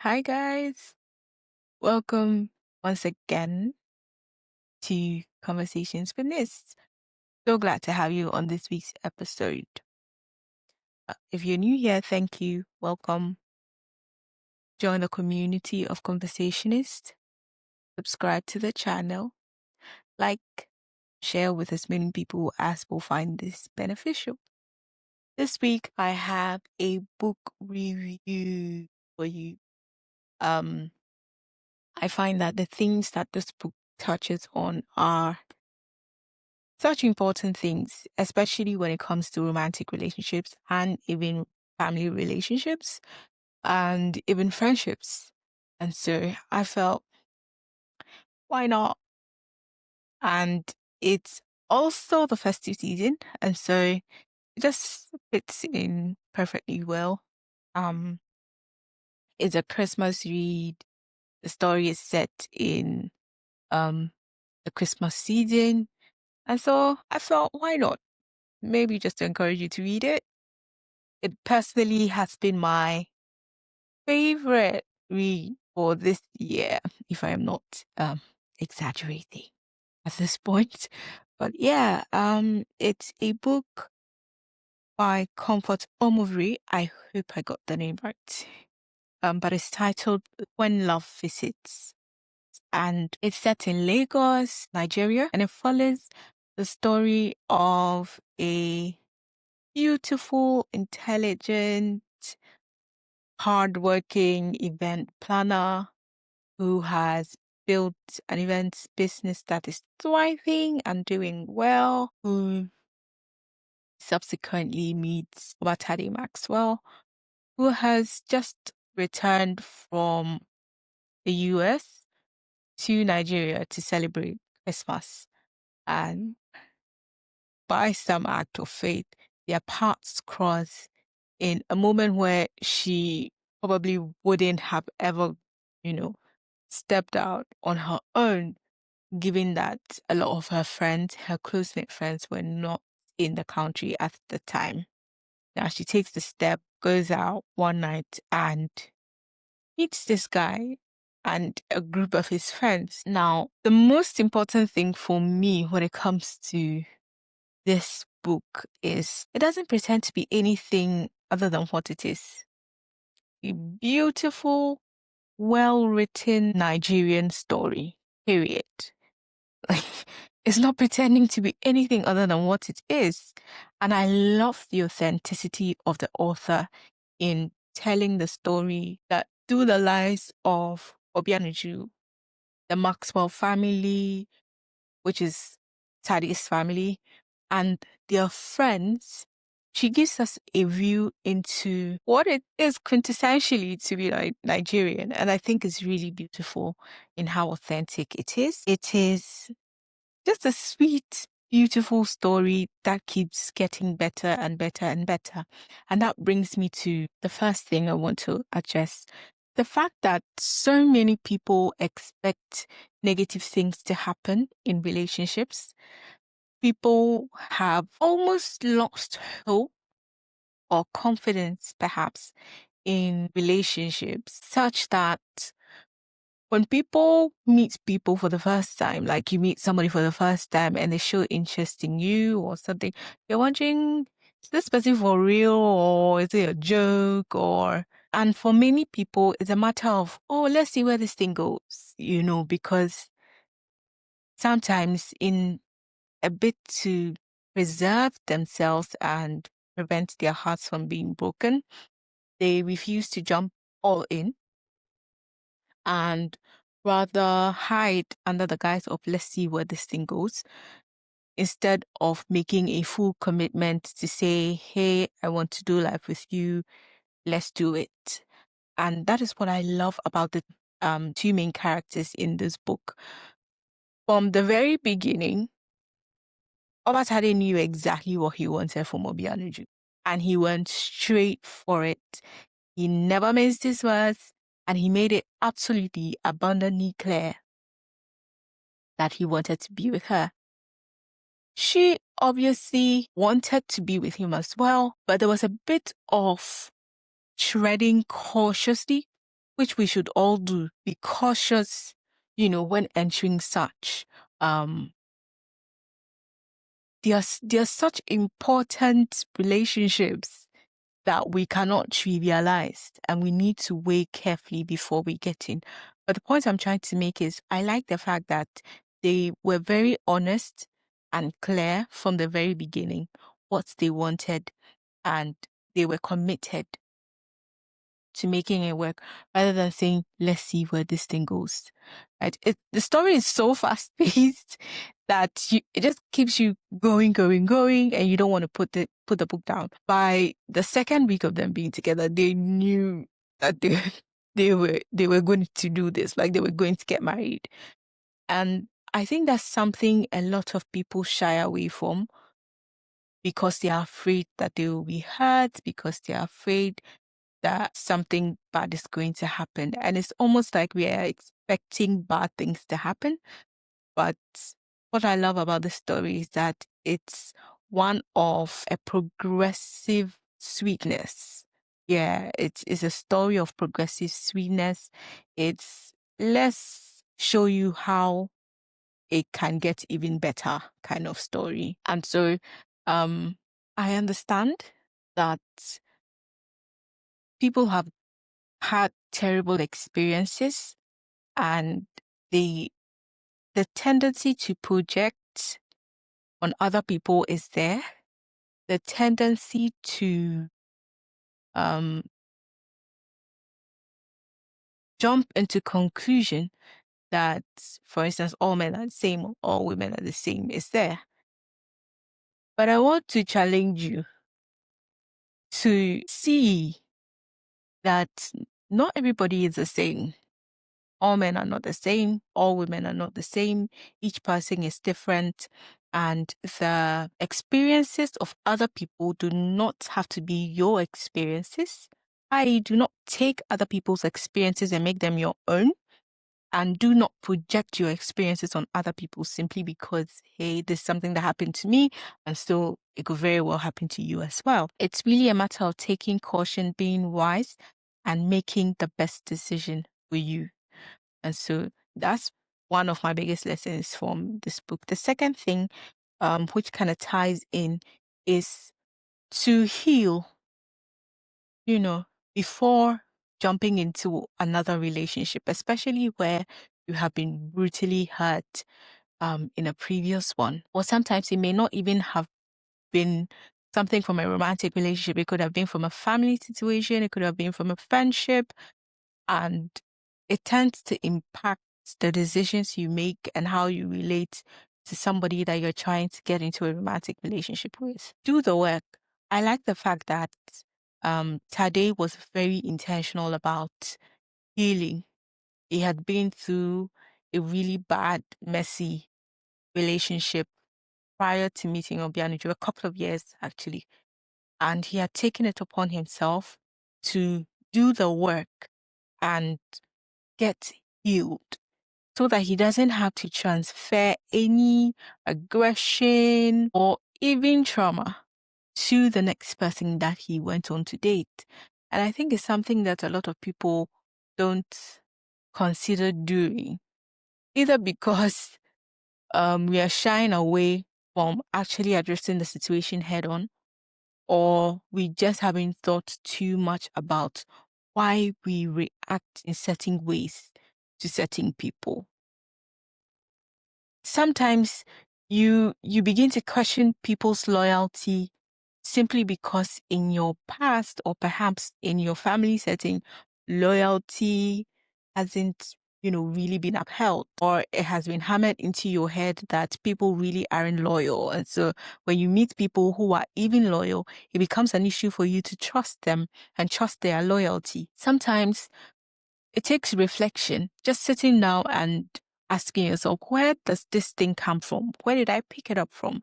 Hi, guys. Welcome once again to Conversations with Niss. So glad to have you on this week's episode. If you're new here, thank you. Welcome. Join the community of conversationists. Subscribe to the channel. Like, share with as many people as will find this beneficial. This week, I have a book review for you. I find that the things that this book touches on are such important things, especially when it comes to romantic relationships and even family relationships and even friendships. And so I felt, why not? And it's also the festive season. And so it just fits in perfectly well. Um, it's a Christmas read. The story is set in um the Christmas season. And so I felt, why not? Maybe just to encourage you to read it. It personally has been my favorite read for this year, if I am not exaggerating at this point. But yeah, it's a book by Comfort Omovre. I hope I got the name right. But it's titled When Love Visits. And it's set in Lagos, Nigeria, and it follows the story of a beautiful, intelligent, hardworking event planner who has built an events business that is thriving and doing well, who subsequently meets Obatade Maxwell, who has just returned from the US to Nigeria to celebrate Christmas. And by some act of fate, their paths cross in a moment where she probably wouldn't have ever, you know, stepped out on her own, given that a lot of her friends, her close-knit friends, were not in the country at the time. Now she takes the step, goes out one night and meets this guy and a group of his friends. Now, the most important thing for me when it comes to this book is it doesn't pretend to be anything other than what it is. A beautiful, well-written Nigerian story, period. Like, it's not pretending to be anything other than what it is. And I love the authenticity of the author in telling the story that through the lives of Obianuju, the Maxwell family, which is Tade's family, and their friends, she gives us a view into what it is quintessentially to be like Nigerian. And I think it's really beautiful in how authentic it is. It is just a sweet, beautiful story that keeps getting better and better and better. And that brings me to the first thing I want to address. The fact that so many people expect negative things to happen in relationships. People have almost lost hope or confidence, perhaps, in relationships, such that when people meet people for the first time, like you meet somebody for the first time and they show interest in you or something, you're wondering, is this person for real or is it a joke? And for many people, it's a matter of, oh, let's see where this thing goes, because sometimes in a bit to preserve themselves and prevent their hearts from being broken, they refuse to jump all in and rather hide under the guise of let's see where this thing goes, instead of making a full commitment to say, hey, I want to do life with you, let's do it. And that is what I love about the two main characters in this book. From the very beginning, Obatade knew exactly what he wanted from Obianuju, and he went straight for it. He never missed his words, and he made it absolutely abundantly clear that he wanted to be with her. She obviously wanted to be with him as well, but there was a bit of treading cautiously which we should all do. Be cautious, when entering such. They are such important relationships that we cannot trivialize, and we need to weigh carefully before we get in. But the point I'm trying to make is I like the fact that they were very honest and clear from the very beginning what they wanted, and they were committed to making it work rather than saying, let's see where this thing goes. Right? The story is so fast paced that it just keeps you going, and you don't want to put the book down. By the second week of them being together, they knew that they were going to do this, like they were going to get married. And I think that's something a lot of people shy away from because they are afraid that they will be hurt, because they are afraid that something bad is going to happen. And it's almost like we are expecting bad things to happen. But what I love about the story is that it's one of a progressive sweetness. Yeah, it's a story of progressive sweetness. It's let's show you how it can get even better kind of story. And so I understand that people have had terrible experiences, and the tendency to project on other people is there. The tendency to jump into conclusion that, for instance, all men are the same or all women are the same is there. But I want to challenge you to see that not everybody is the same. All men are not the same. All women are not the same. Each person is different. And the experiences of other people do not have to be your experiences. I do not take other people's experiences and make them your own. And do not project your experiences on other people simply because, hey, this is something that happened to me, and so it could very well happen to you as well. It's really a matter of taking caution, being wise, and making the best decision for you. And so that's one of my biggest lessons from this book. The second thing, which kind of ties in, is to heal, before jumping into another relationship, especially where you have been brutally hurt in a previous one. Or sometimes it may not even have been something from a romantic relationship. It could have been from a family situation. It could have been from a friendship. And it tends to impact the decisions you make and how you relate to somebody that you're trying to get into a romantic relationship with. Do the work. I like the fact that Tade was very intentional about healing. He had been through a really bad, messy relationship prior to meeting Obianuju, a couple of years actually. And he had taken it upon himself to do the work and get healed so that he doesn't have to transfer any aggression or even trauma to the next person that he went on to date. And I think it's something that a lot of people don't consider doing, either because we are shying away from actually addressing the situation head on, or we just haven't thought too much about why we react in certain ways to certain people. Sometimes you begin to question people's loyalty simply because in your past or perhaps in your family setting, loyalty hasn't, really been upheld, or it has been hammered into your head that people really aren't loyal. And so when you meet people who are even loyal, it becomes an issue for you to trust them and trust their loyalty. Sometimes it takes reflection, just sitting down and asking yourself, where does this thing come from? Where did I pick it up from?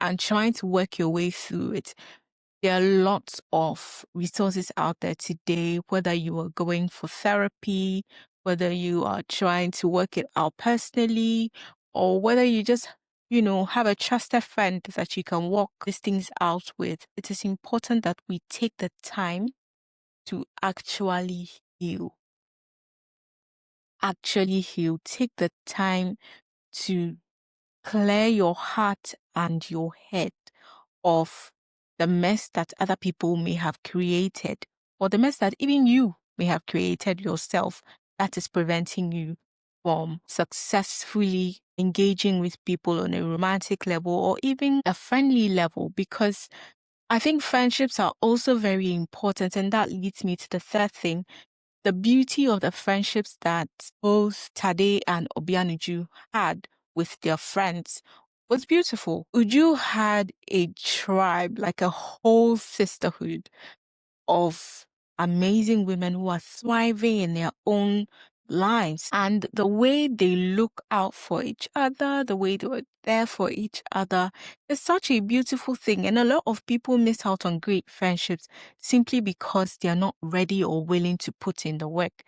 And trying to work your way through it. There are lots of resources out there today, whether you are going for therapy, whether you are trying to work it out personally, or whether you just, have a trusted friend that you can walk these things out with. It is important that we take the time to actually heal. actually heal, take the time to clear your heart and your head of the mess that other people may have created, or the mess that even you may have created yourself, that is preventing you from successfully engaging with people on a romantic level or even a friendly level. Because I think friendships are also very important. And that leads me to the third thing. The beauty of the friendships that both Tade and Obianuju had with their friends was beautiful. Uju had a tribe, like a whole sisterhood of amazing women who are thriving in their own lives. And the way they look out for each other, the way they were there for each other, is such a beautiful thing. And a lot of people miss out on great friendships simply because they are not ready or willing to put in the work.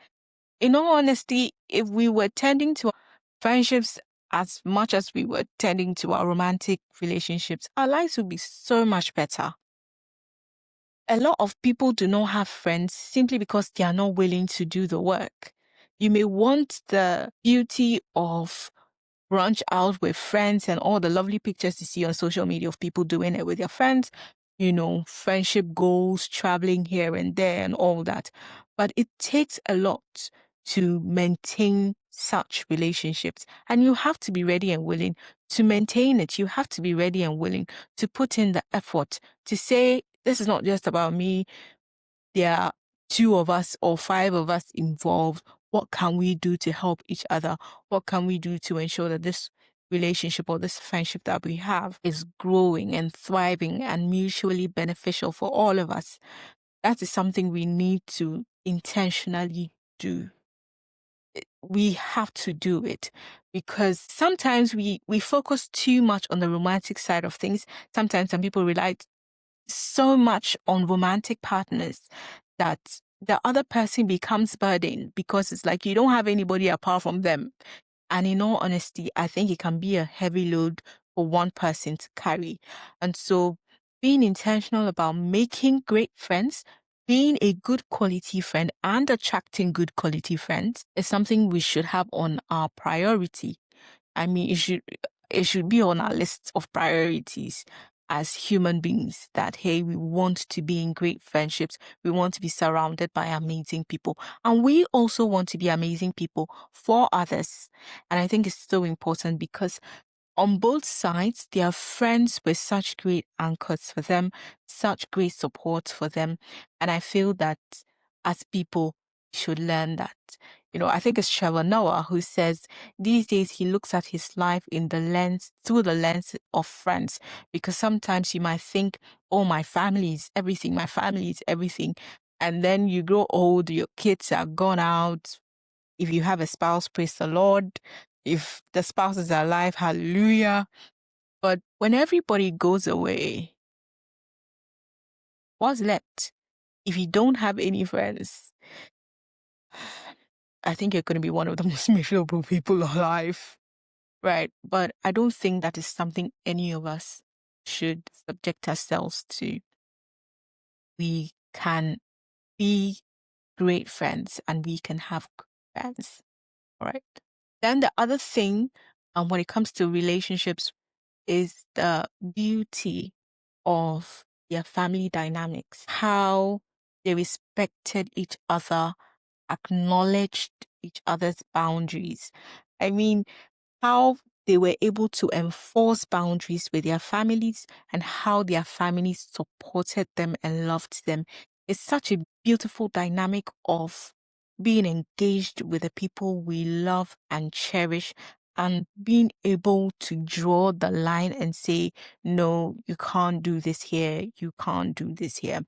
In all honesty, if we were tending to friendships as much as we were tending to our romantic relationships, our lives would be so much better. A lot of people do not have friends simply because they are not willing to do the work. You may want the beauty of brunch out with friends and all the lovely pictures you see on social media of people doing it with their friends, friendship goals, traveling here and there and all that. But it takes a lot to maintain such relationships. And you have to be ready and willing to maintain it. You have to be ready and willing to put in the effort to say, this is not just about me. There are 2 of us or 5 of us involved. What can we do to help each other? What can we do to ensure that this relationship or this friendship that we have is growing and thriving and mutually beneficial for all of us? That is something we need to intentionally do. We have to do it because sometimes we focus too much on the romantic side of things. Sometimes some people rely so much on romantic partners that the other person becomes burdened because it's like you don't have anybody apart from them. And in all honesty, I think it can be a heavy load for one person to carry. And so being intentional about making great friends, being a good quality friend and attracting good quality friends is something we should have on our priority. I mean, it should be on our list of priorities as human beings that, hey, we want to be in great friendships. We want to be surrounded by amazing people. And we also want to be amazing people for others. And I think it's so important because on both sides, they are friends with such great anchors for them, such great support for them. And I feel that as people should learn that. I think it's Trevor Noah who says these days he looks at his life through the lens of friends, because sometimes you might think, oh, my family is everything. My family is everything. And then you grow old, your kids are gone out. If you have a spouse, praise the Lord. If the spouse is alive, hallelujah. But when everybody goes away, what's left? If you don't have any friends, I think you're going to be one of the most miserable people alive. Right. But I don't think that is something any of us should subject ourselves to. We can be great friends and we can have good friends. All right. Then the other thing, when it comes to relationships, is the beauty of their family dynamics, how they respected each other, acknowledged each other's boundaries. I mean, how they were able to enforce boundaries with their families and how their families supported them and loved them. It's such a beautiful dynamic of being engaged with the people we love and cherish and being able to draw the line and say, no, you can't do this here. You can't do this here.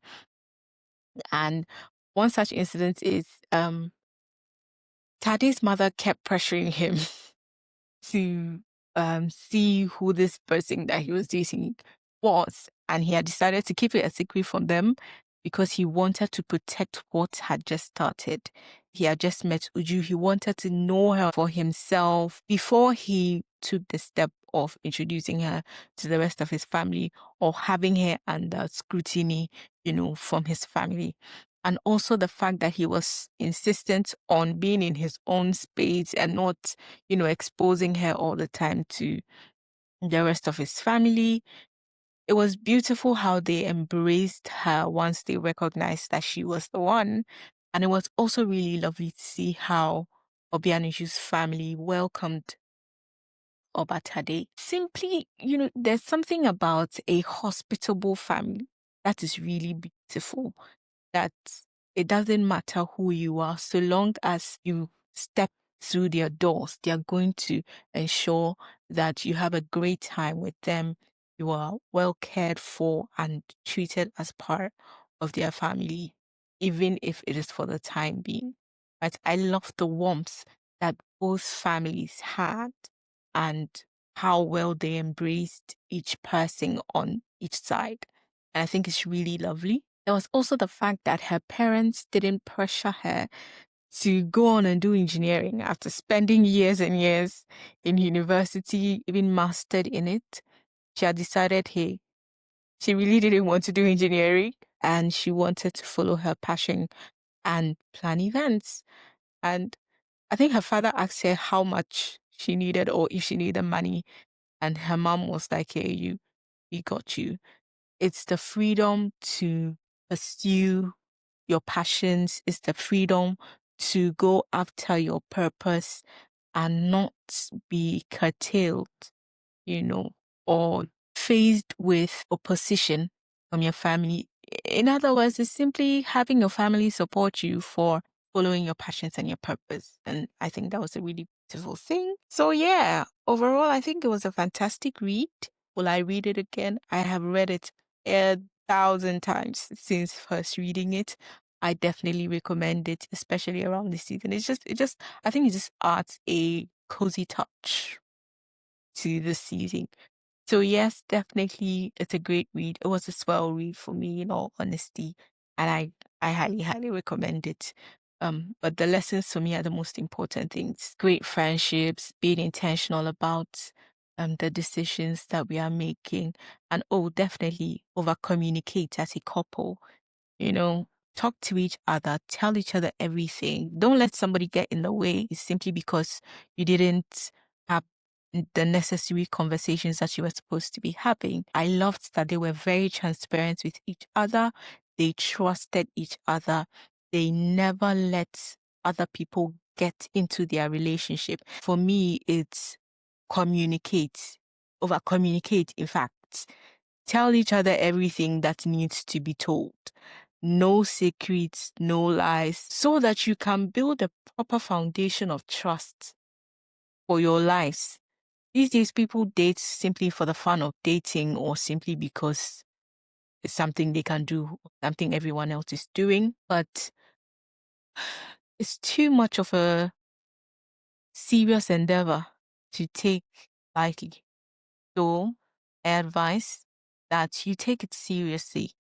And one such incident is Tade's mother kept pressuring him to see who this person that he was dating was. And he had decided to keep it a secret from them because he wanted to protect what had just started. He had just met Uju. He wanted to know her for himself before he took the step of introducing her to the rest of his family or having her under scrutiny, from his family. And also the fact that he was insistent on being in his own space and not, exposing her all the time to the rest of his family. It was beautiful how they embraced her once they recognized that she was the one. And it was also really lovely to see how Obianuju's family welcomed Obatade. Simply, there's something about a hospitable family that is really beautiful, that it doesn't matter who you are, so long as you step through their doors, they are going to ensure that you have a great time with them. You are well cared for and treated as part of their family, even if it is for the time being. But I love the warmth that both families had and how well they embraced each person on each side. And I think it's really lovely. There was also the fact that her parents didn't pressure her to go on and do engineering after spending years and years in university, even mastered in it. She had decided, hey, she really didn't want to do engineering and she wanted to follow her passion and plan events. And I think her father asked her how much she needed or if she needed money. And her mom was like, hey, we got you. It's the freedom to pursue your passions. It's the freedom to go after your purpose and not be curtailed, or faced with opposition from your family. In other words, it's simply having your family support you for following your passions and your purpose. And I think that was a really beautiful thing. So yeah, overall, I think it was a fantastic read. Will I read it again? I have read it 1,000 times since first reading it. I definitely recommend it, especially around this season. I think it just adds a cozy touch to the season. So yes, definitely it's a great read. It was a swell read for me, in all honesty. And I highly, highly recommend it. But the lessons for me are the most important things. Great friendships, being intentional about the decisions that we are making, and definitely over communicate as a couple. Talk to each other, tell each other everything. Don't let somebody get in the way simply because you didn't have the necessary conversations that you were supposed to be having. I loved that they were very transparent with each other. They trusted each other. They never let other people get into their relationship. For me, it's communicate, over communicate, in fact. Tell each other everything that needs to be told. No secrets, no lies, so that you can build a proper foundation of trust for your lives. These days, people date simply for the fun of dating or simply because it's something they can do, something everyone else is doing. But it's too much of a serious endeavor to take lightly. So, I advise that you take it seriously.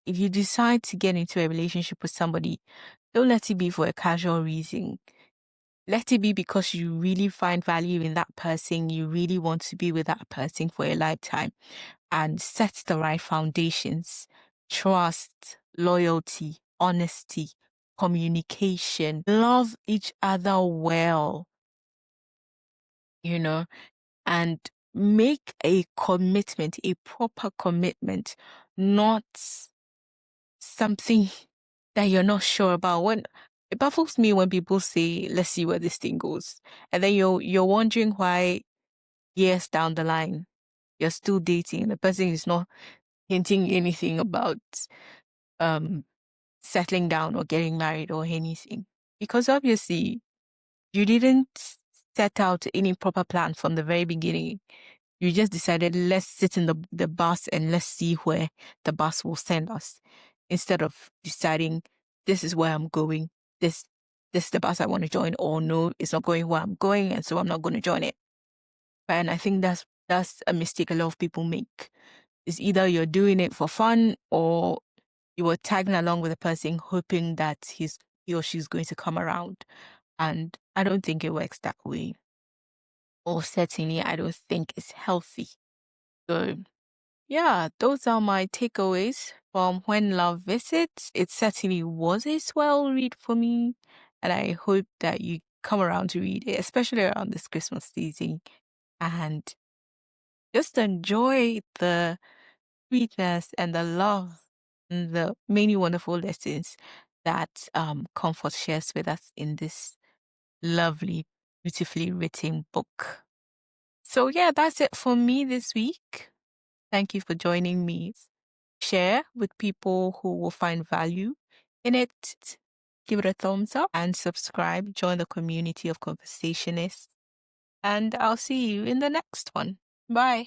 If you decide to get into a relationship with somebody, don't let it be for a casual reason. Let it be because you really find value in that person. You really want to be with that person for a lifetime, and set the right foundations: trust, loyalty, honesty, communication. Love each other well, and make a commitment, a proper commitment, not something that you're not sure about. When it baffles me when people say, let's see where this thing goes. And then you're wondering why years down the line you're still dating. The person is not hinting anything about um settling down or getting married or anything. Because obviously you didn't set out any proper plan from the very beginning. You just decided, let's sit in the bus and let's see where the bus will send us. Instead of deciding, this is where I'm going, this is the bus I want to join, or no, it's not going where I'm going, and so I'm not going to join it. And I think that's a mistake a lot of people make. It's either you're doing it for fun or you were tagging along with a person hoping that he or she's going to come around. And I don't think it works that way. Or certainly I don't think it's healthy. So yeah, those are my takeaways from When Love Visits. It certainly was a swell read for me, and I hope that you come around to read it, especially around this Christmas season, and just enjoy the sweetness and the love and the many wonderful lessons that Comfort shares with us in this lovely, beautifully written book. So, yeah, that's it for me this week. Thank you for joining me. Share with people who will find value in it. Give it a thumbs up and subscribe. Join the community of conversationists. And I'll see you in the next one. Bye.